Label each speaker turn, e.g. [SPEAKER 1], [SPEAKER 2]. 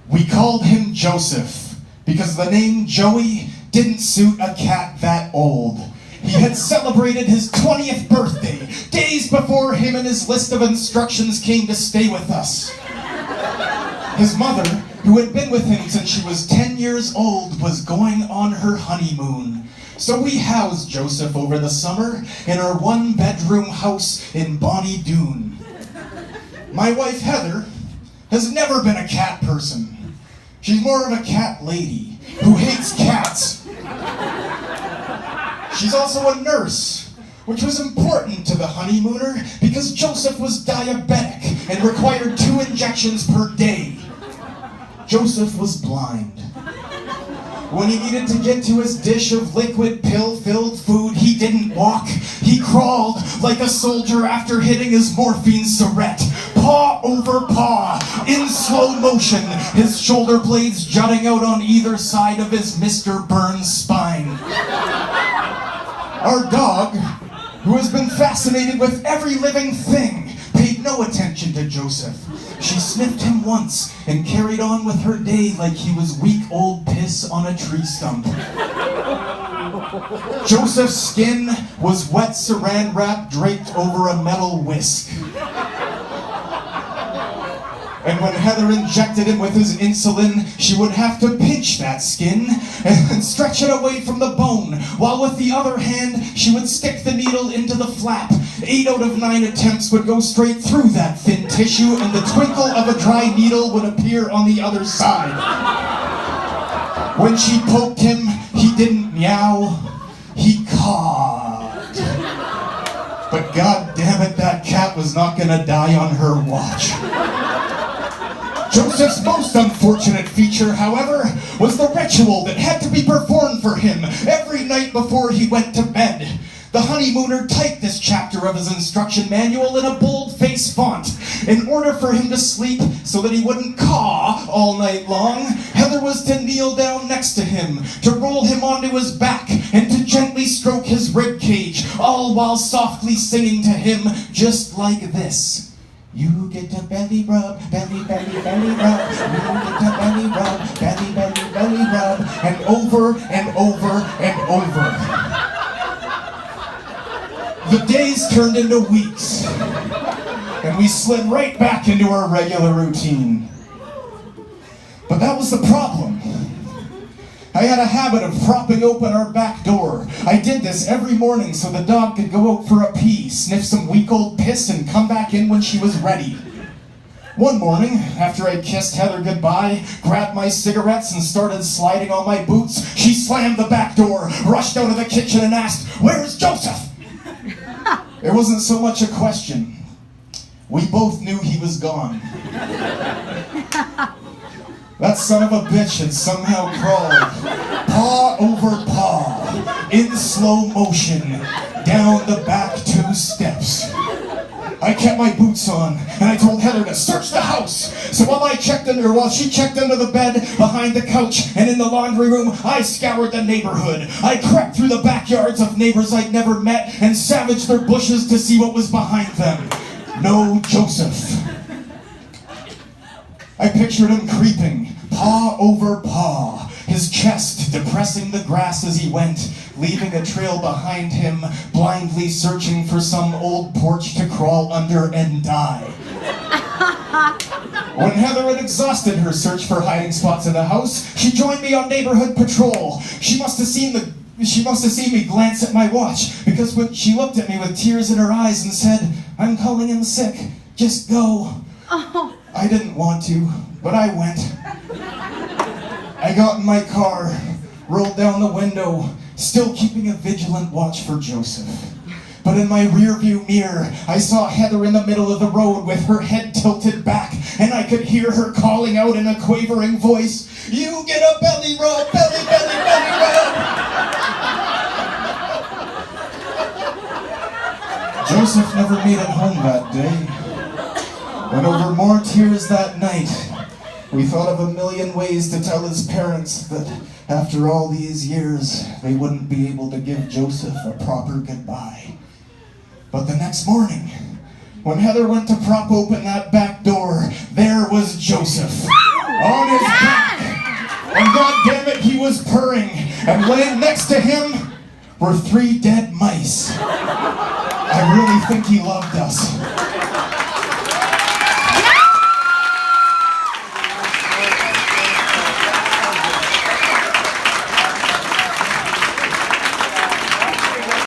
[SPEAKER 1] We called him Joseph because the name Joey didn't suit a cat that old. He had celebrated his 20th birthday, days before him and his list of instructions came to stay with us. His mother, who had been with him since she was 10 years old, was going on her honeymoon. So we housed Joseph over the summer in our one-bedroom house in Bonnie Doon. My wife, Heather, has never been a cat person. She's more of a cat lady who hates cats. She's also a nurse, which was important to the honeymooner because Joseph was diabetic and required 2 injections per day. Joseph was blind. When he needed to get to his dish of liquid pill-filled food, he didn't walk. He crawled like a soldier after hitting his morphine syringe, paw over paw, in slow motion, his shoulder blades jutting out on either side of his Mr. Burns spine. Our dog, who has been fascinated with every living thing, paid no attention to Joseph. She sniffed him once and carried on with her day like he was weak old piss on a tree stump. Joseph's skin was wet saran wrap draped over a metal whisk. And when Heather injected him with his insulin, she would have to pinch that skin and stretch it away from the bone, while with the other hand, she would stick the needle into the flap. 8 out of 9 attempts would go straight through that thin tissue, and the twinkle of a dry needle would appear on the other side. When she poked him, he didn't meow, he cawed. But god damn it, that cat was not gonna die on her watch. Joseph's most unfortunate feature, however, was the ritual that had to be performed for him every night before he went to bed. The honeymooner typed this chapter of his instruction manual in a bold-face font. In order for him to sleep so that he wouldn't caw all night long, Heather was to kneel down next to him, to roll him onto his back, and to gently stroke his rib cage, all while softly singing to him just like this. You get to belly rub, belly, belly, belly rub. You get to belly rub, belly, belly, belly rub. And over and over and over. The days turned into weeks. And we slid right back into our regular routine. But that was the problem. I had a habit of propping open our back door. I did this every morning so the dog could go out for a pee, sniff some weak old piss, and come back in when she was ready. One morning, after I kissed Heather goodbye, grabbed my cigarettes, and started sliding on my boots, she slammed the back door, rushed out of the kitchen, and asked, "Where's Joseph?" It wasn't so much a question. We both knew he was gone. That son of a bitch had somehow crawled, paw over paw, in slow motion, down the back 2 steps. I kept my boots on, and I told Heather to search the house. So while she checked under the bed, behind the couch, and in the laundry room, I scoured the neighborhood. I crept through the backyards of neighbors I'd never met, and savaged their bushes to see what was behind them. No Joseph. I pictured him creeping, paw over paw, his chest depressing the grass as he went, leaving a trail behind him, blindly searching for some old porch to crawl under and die. When Heather had exhausted her search for hiding spots in the house, she joined me on neighborhood patrol. She must have seen me glance at my watch, because when she looked at me with tears in her eyes and said, "I'm calling in sick, just go." Oh. I didn't want to, but I went. I got in my car, rolled down the window, still keeping a vigilant watch for Joseph. But in my rearview mirror, I saw Heather in the middle of the road with her head tilted back, and I could hear her calling out in a quavering voice, "You get a belly rub, belly, belly, belly rub!" Joseph never made it home that day. And over more tears that night, we thought of a million ways to tell his parents that after all these years, they wouldn't be able to give Joseph a proper goodbye. But the next morning, when Heather went to prop open that back door, there was Joseph. on his back. And goddammit, he was purring. And laying next to him were 3 dead mice. I really think he loved us.